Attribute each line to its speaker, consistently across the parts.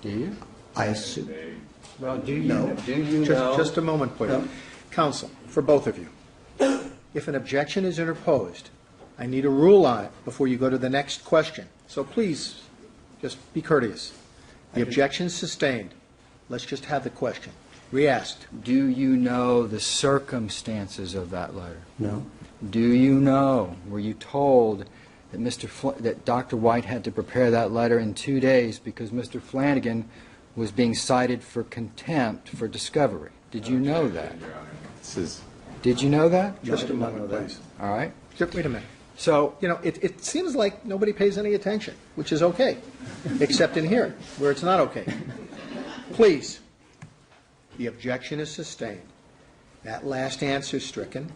Speaker 1: Do you?
Speaker 2: I assume.
Speaker 1: Well, do you
Speaker 2: No.
Speaker 1: Do you know?
Speaker 3: Just a moment, please.
Speaker 2: No.
Speaker 3: Counsel, for both of you. If an objection is interposed, I need a rule on it before you go to the next question. So please, just be courteous. The objection's sustained. Let's just have the question. Re-asked.
Speaker 1: Do you know the circumstances of that letter?
Speaker 2: No.
Speaker 1: Do you know, were you told that that Dr. White had to prepare that letter in 2 days because Mr. Flanagan was being cited for contempt for discovery? Did you know that? Did you know that?
Speaker 3: Just a moment, please.
Speaker 1: All right.
Speaker 3: Just wait a minute.
Speaker 1: So,
Speaker 3: You know, it seems like nobody pays any attention, which is okay, except in here, where it's not okay. Please, the objection is sustained. That last answer is stricken,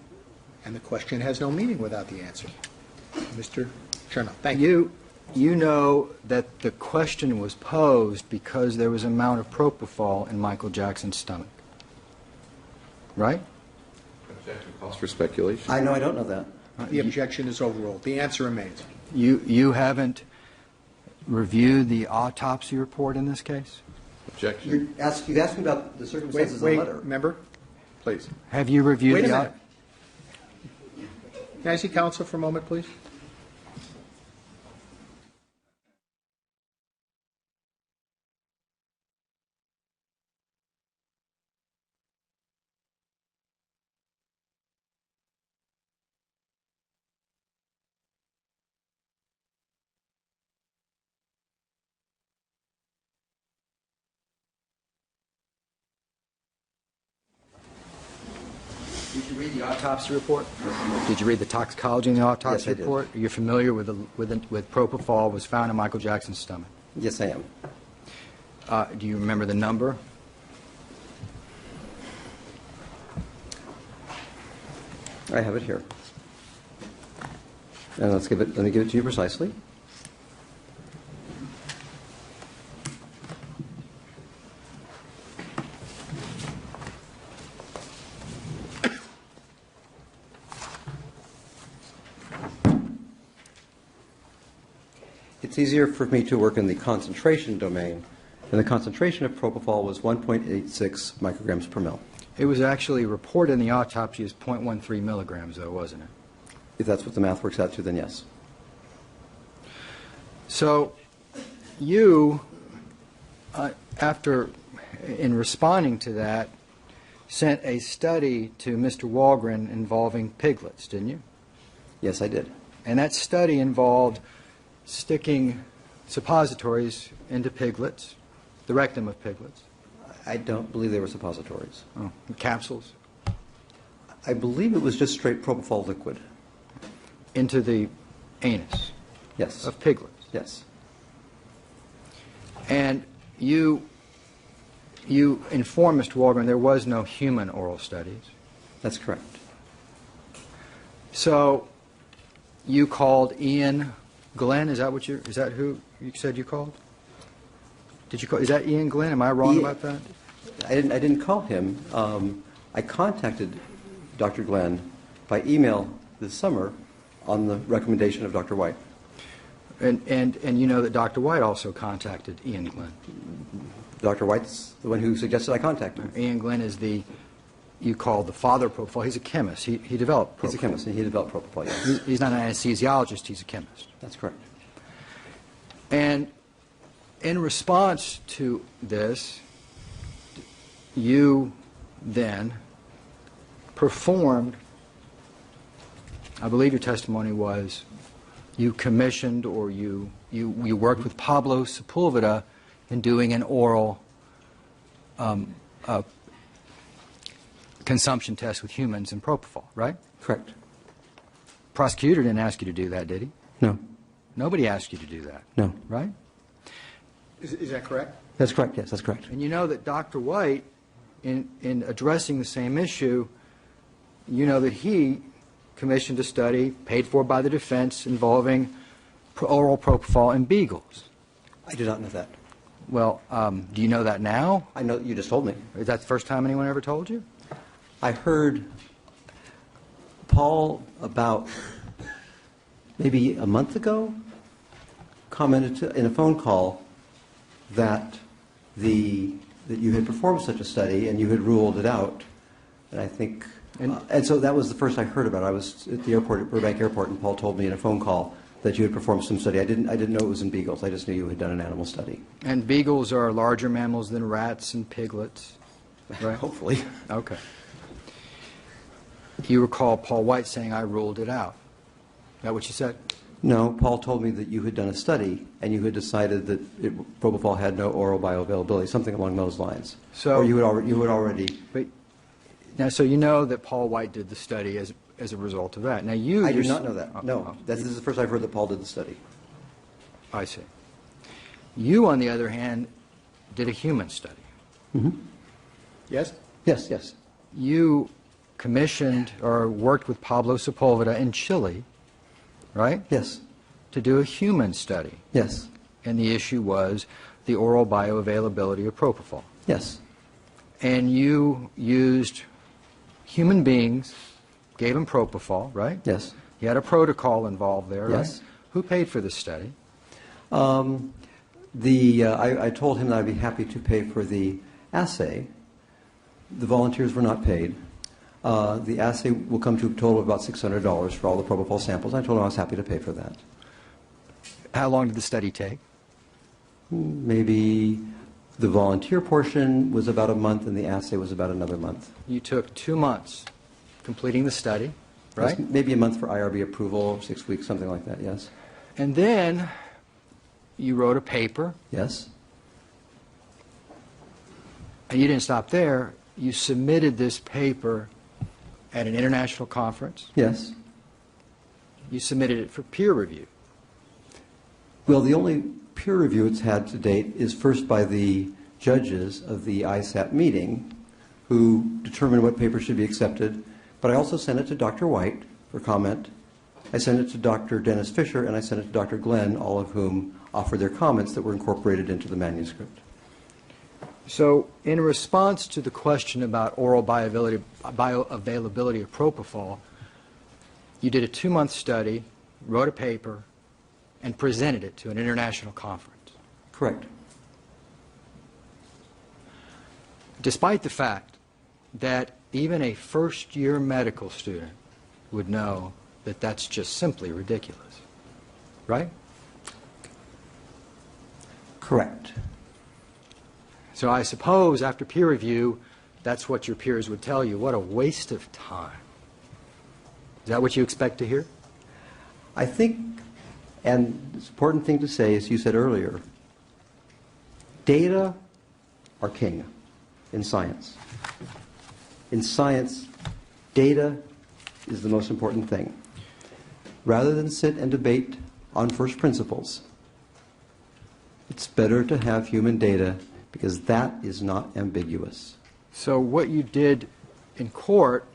Speaker 3: and the question has no meaning without the answer. Mr. Chernow, thank you.
Speaker 1: you know that the question was posed because there was an amount of propofol in Michael Jackson's stomach. Right?
Speaker 4: Objection calls for speculation.
Speaker 2: I know I don't know that.
Speaker 3: The objection is overruled. The answer remains.
Speaker 1: You haven't reviewed the autopsy report in this case?
Speaker 4: Objection.
Speaker 2: You've asked me about the circumstances of the
Speaker 3: Wait,
Speaker 2: letter.
Speaker 3: member,
Speaker 4: Please.
Speaker 1: Have you reviewed
Speaker 3: wait a
Speaker 1: the
Speaker 3: minute. Can I see counsel for a moment, please?
Speaker 1: Did you read the autopsy report? Did you read the toxicology in the autopsy
Speaker 2: Yes, I did.
Speaker 1: report? Are you familiar with propofol was found in Michael Jackson's stomach?
Speaker 2: Yes, I am.
Speaker 1: Do you remember the number?
Speaker 2: I have it here. And let me give it to you precisely. It's easier for me to work in the concentration domain, and the concentration of propofol was 1.86 micrograms per mil.
Speaker 1: It was actually reported in the autopsy as 0.13 milligrams, though, wasn't it?
Speaker 2: If that's what the math works out to, then yes.
Speaker 1: So you, in responding to that, sent a study to Mr. Walgren involving piglets, didn't you?
Speaker 2: Yes, I did.
Speaker 1: And that study involved sticking suppositories into piglets, the rectum of piglets.
Speaker 2: I don't believe they were suppositories.
Speaker 1: Oh, capsules
Speaker 2: I believe it was just straight propofol liquid.
Speaker 1: into the anus
Speaker 2: Yes.
Speaker 1: of piglets.
Speaker 2: Yes.
Speaker 1: And you informed Mr. Walgren there was no human oral studies.
Speaker 2: That's correct.
Speaker 1: So you called Ian Glenn, is that who you said you called? Did you call, is that Ian Glenn? Am I wrong about that?
Speaker 2: I didn't call him. I contacted Dr. Glenn by email this summer on the recommendation of Dr. White.
Speaker 1: And you know that Dr. White also contacted Ian Glenn.
Speaker 2: Dr. White's the one who suggested I contact him.
Speaker 1: Ian Glenn is you called the father of propofol. He's a chemist. He developed propofol.
Speaker 2: He's a chemist, and he developed propofol, yes.
Speaker 1: He's not an anesthesiologist, he's a chemist.
Speaker 2: That's correct.
Speaker 1: And in response to this, you then performed, I believe your testimony was, you commissioned or you worked with Pablo Sepulveda in doing an oral consumption test with humans and propofol, right?
Speaker 2: Correct.
Speaker 1: Prosecutor didn't ask you to do that, did he?
Speaker 2: No.
Speaker 1: Nobody asked you to do that,
Speaker 2: No.
Speaker 1: right?
Speaker 3: Is that correct?
Speaker 2: That's correct, yes, that's correct.
Speaker 1: And you know that Dr. White, in addressing the same issue, you know that he commissioned a study paid for by the defense involving oral propofol in beagles.
Speaker 2: I do not know that.
Speaker 1: Well, do you know that now?
Speaker 2: I know you just told me.
Speaker 1: Is that the first time anyone ever told you?
Speaker 2: I heard Paul about maybe a month ago commented in a phone call that that you had performed such a study and you had ruled it out. And I think, and so that was the first I heard about it. I was at the airport, at Burbank Airport, and Paul told me in a phone call that you had performed some study. I didn't know it was in beagles. I just knew you had done an animal study.
Speaker 1: And beagles are larger mammals than rats and piglets, right?
Speaker 2: Hopefully.
Speaker 1: Okay. You recall Paul White saying, I ruled it out. Is that what you said?
Speaker 2: No, Paul told me that you had done a study and you had decided that propofol had no oral bioavailability, something along those lines.
Speaker 1: So,
Speaker 2: or you had already.
Speaker 1: But, now, so you know that Paul White did the study as a result of that. Now you.
Speaker 2: I do not know that. No, this is the first I've heard that Paul did the study.
Speaker 1: I see. You, on the other hand, did a human study.
Speaker 2: Mm-hmm.
Speaker 3: Yes?
Speaker 2: Yes, yes.
Speaker 1: You commissioned or worked with Pablo Sepulveda in Chile, right?
Speaker 2: Yes.
Speaker 1: To do a human study.
Speaker 2: Yes.
Speaker 1: And the issue was the oral bioavailability of propofol.
Speaker 2: Yes.
Speaker 1: And you used human beings, gave them propofol, right?
Speaker 2: Yes.
Speaker 1: You had a protocol involved there,
Speaker 2: Yes.
Speaker 1: right? Who paid for this study?
Speaker 2: I told him that I'd be happy to pay for the assay. The volunteers were not paid. The assay will come to a total of about $600 for all the propofol samples. I told him I was happy to pay for that.
Speaker 1: How long did the study take?
Speaker 2: Maybe the volunteer portion was about a month and the assay was about another month.
Speaker 1: You took 2 months completing the study, right?
Speaker 2: Maybe a month for IRB approval, 6 weeks, something like that, yes.
Speaker 1: And then you wrote a paper,
Speaker 2: Yes.
Speaker 1: and you didn't stop there. You submitted this paper at an international conference.
Speaker 2: Yes.
Speaker 1: You submitted it for peer review.
Speaker 2: Well, the only peer review it's had to date is first by the judges of the ISAP meeting who determined what paper should be accepted. But I also sent it to Dr. White for comment. I sent it to Dr. Dennis Fisher, and I sent it to Dr. Glenn, all of whom offered their comments that were incorporated into the manuscript.
Speaker 1: So in response to the question about oral bioavailability of propofol, you did a 2-month study, wrote a paper, and presented it to an international conference.
Speaker 2: Correct.
Speaker 1: Despite the fact that even a first-year medical student would know that that's just simply ridiculous, right?
Speaker 2: Correct.
Speaker 1: So I suppose after peer review, that's what your peers would tell you. What a waste of time. Is that what you expect to hear?
Speaker 2: I think, and the important thing to say, as you said earlier, data are king in science. In science, data is the most important thing. Rather than sit and debate on first principles, it's better to have human data because that is not ambiguous.
Speaker 1: So what you did in court,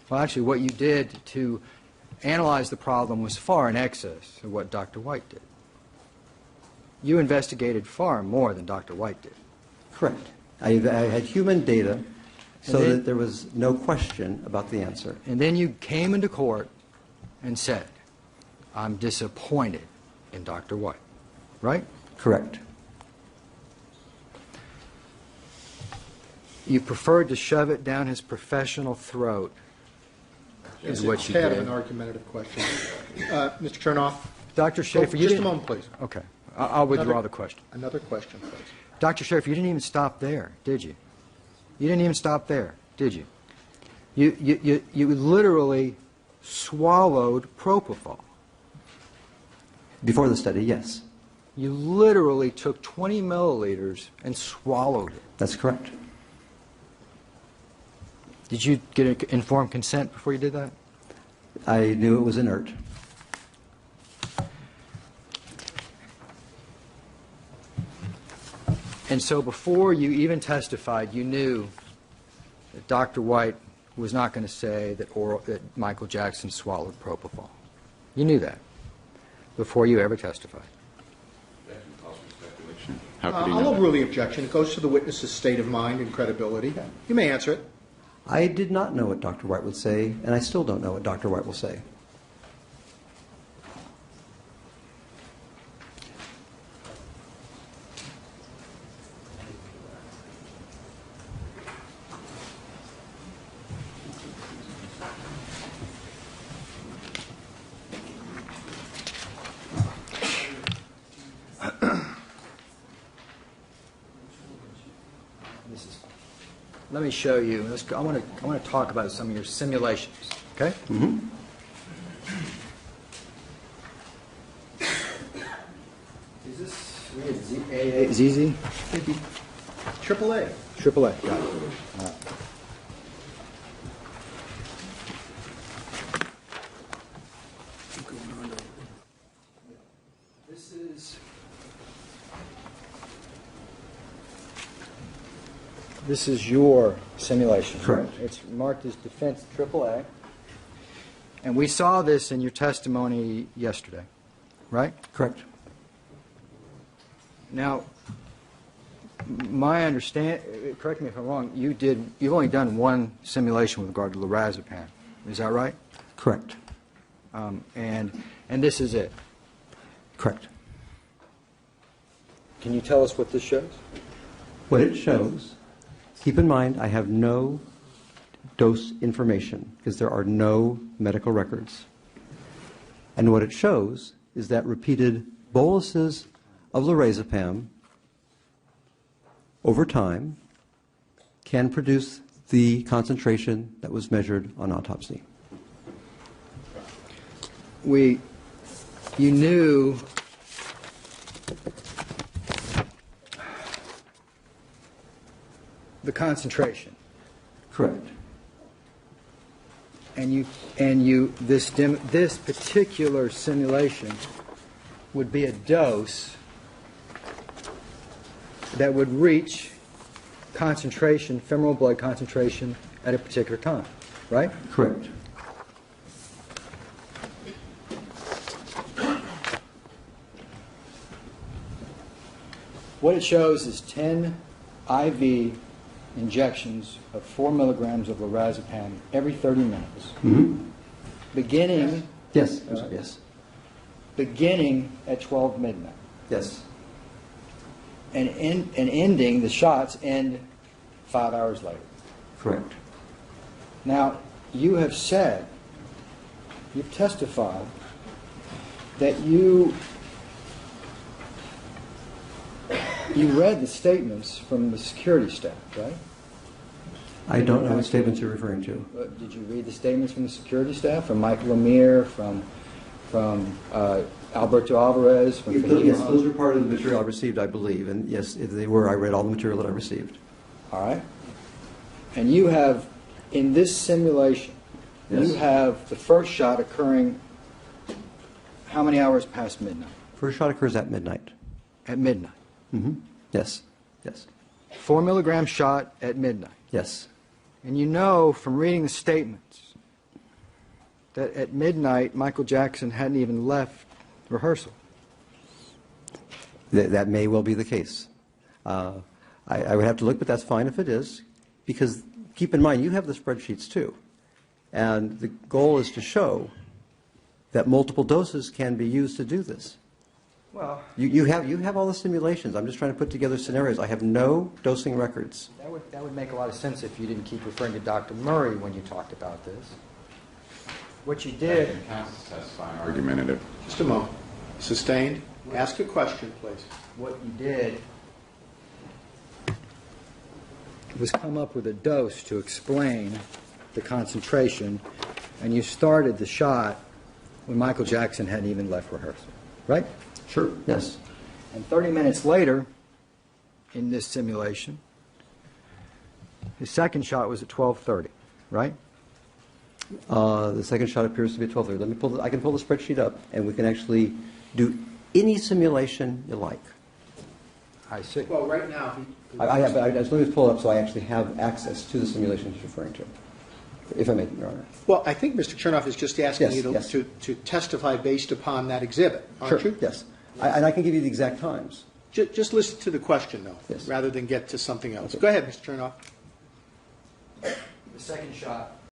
Speaker 1: well, actually what you did to analyze the problem was far in excess of what Dr. White did. You investigated far more than Dr. White did.
Speaker 2: Correct. I had human data so
Speaker 1: then-
Speaker 2: that there was no question about the answer.
Speaker 1: And then you came into court and said, I'm disappointed in Dr. White, right?
Speaker 2: Correct.
Speaker 1: You preferred to shove it down his professional throat, is what you
Speaker 3: Tad of
Speaker 1: did.
Speaker 3: an argumentative question. Mr. Chernoff?
Speaker 1: Dr. Shafer, you
Speaker 3: Just a
Speaker 1: didn't...
Speaker 3: moment, please.
Speaker 1: Okay. I'll withdraw
Speaker 3: Another-
Speaker 1: the question.
Speaker 3: Another question, please.
Speaker 1: Dr. Shafer, you didn't even stop there, did you? You didn't even stop there, did you? You literally swallowed propofol.
Speaker 2: Before the study, yes.
Speaker 1: You literally took 20 milliliters and swallowed it.
Speaker 2: That's correct.
Speaker 1: Did you get informed consent before you did that?
Speaker 2: I knew it was inert.
Speaker 1: And so before you even testified, you knew that Dr. White was not going to say that Michael Jackson swallowed propofol. You knew that before you ever testified.
Speaker 4: How could he
Speaker 3: I'll
Speaker 4: know that?
Speaker 3: overrule the objection. It goes to the witness's state of mind and credibility. You may answer it.
Speaker 2: I did not know what Dr. White would say, and I still don't know what Dr. White will say.
Speaker 1: This is fine. Let me show you. I want to talk about some of your simulations. Okay.
Speaker 2: Mm-hmm.
Speaker 1: Is this ZZ?
Speaker 3: Triple A.
Speaker 1: Triple A. Got it. All right. This is your simulation.
Speaker 2: Correct.
Speaker 1: It's marked as Defense AAA. And we saw this in your testimony yesterday, right?
Speaker 2: Correct.
Speaker 1: Now, my understand, correct me if I'm wrong, you've only done one simulation with regard to lorazepam. Is that right?
Speaker 2: Correct.
Speaker 1: And this is it.
Speaker 2: Correct.
Speaker 1: Can you tell us what this shows?
Speaker 2: What it shows, keep in mind, I have no dose information because there are no medical records. And what it shows is that repeated boluses of lorazepam over time can produce the concentration that was measured on autopsy.
Speaker 1: You knew the concentration.
Speaker 2: Correct.
Speaker 1: And this particular simulation would be a dose that would reach concentration, femoral blood concentration at a particular time, right?
Speaker 2: Correct.
Speaker 1: What it shows is 10 IV injections of 4 milligrams of lorazepam every 30 minutes, beginning
Speaker 2: Yes. Yes.
Speaker 1: beginning at 12 midnight,
Speaker 2: Yes.
Speaker 1: and ending, the shots end 5 hours later.
Speaker 2: Correct.
Speaker 1: Now, you've testified that you read the statements from the security staff, right?
Speaker 2: I don't know what statements you're referring to.
Speaker 1: Did you read the statements from the security staff, from Michael Lemire, from Alberto Alvarez? From
Speaker 2: Yes, those are part of the material I received, I believe. And yes, if they were, I read all the material that I received.
Speaker 1: All right. And you have, in this simulation,
Speaker 2: Yes.
Speaker 1: you have the first shot occurring how many hours past midnight?
Speaker 2: First shot occurs at midnight.
Speaker 1: At midnight.
Speaker 2: Yes. Yes.
Speaker 1: 4 milligram shot at midnight.
Speaker 2: Yes.
Speaker 1: And you know from reading the statements that at midnight Michael Jackson hadn't even left rehearsal.
Speaker 2: That may well be the case. I would have to look, but that's fine if it is, because keep in mind, you have the spreadsheets too. And the goal is to show that multiple doses can be used to do this.
Speaker 1: Well,
Speaker 2: You have all the simulations. I'm just trying to put together scenarios. I have no dosing records.
Speaker 1: that would make a lot of sense if you didn't keep referring to Dr. Murray when you talked about this. What you did...
Speaker 4: Argumentative.
Speaker 3: Just a moment. Sustained. Ask a question, please.
Speaker 1: What you did was come up with a dose to explain the concentration, and you started the shot when Michael Jackson hadn't even left rehearsal, right?
Speaker 2: Sure. Yes.
Speaker 1: And 30 minutes later, in this simulation, his second shot was at 12:30, right?
Speaker 2: The second shot appears to be at 12:30. Let me I can pull the spreadsheet up, and we can actually do any simulation you like.
Speaker 1: I see.
Speaker 3: Well, right now,
Speaker 2: I just let me pull it up so I actually have access to the simulation he's referring to, if I may, Your Honor.
Speaker 3: well, I think Mr. Chernoff is just asking
Speaker 2: Yes,
Speaker 3: you
Speaker 2: yes.
Speaker 3: to testify based upon that exhibit, aren't
Speaker 2: Sure.
Speaker 3: you?
Speaker 2: Yes. And I can give you the exact times.
Speaker 3: Just listen to the question, though,
Speaker 2: Yes.
Speaker 3: rather than get to something else. Go ahead, Mr. Chernoff.
Speaker 1: The second shot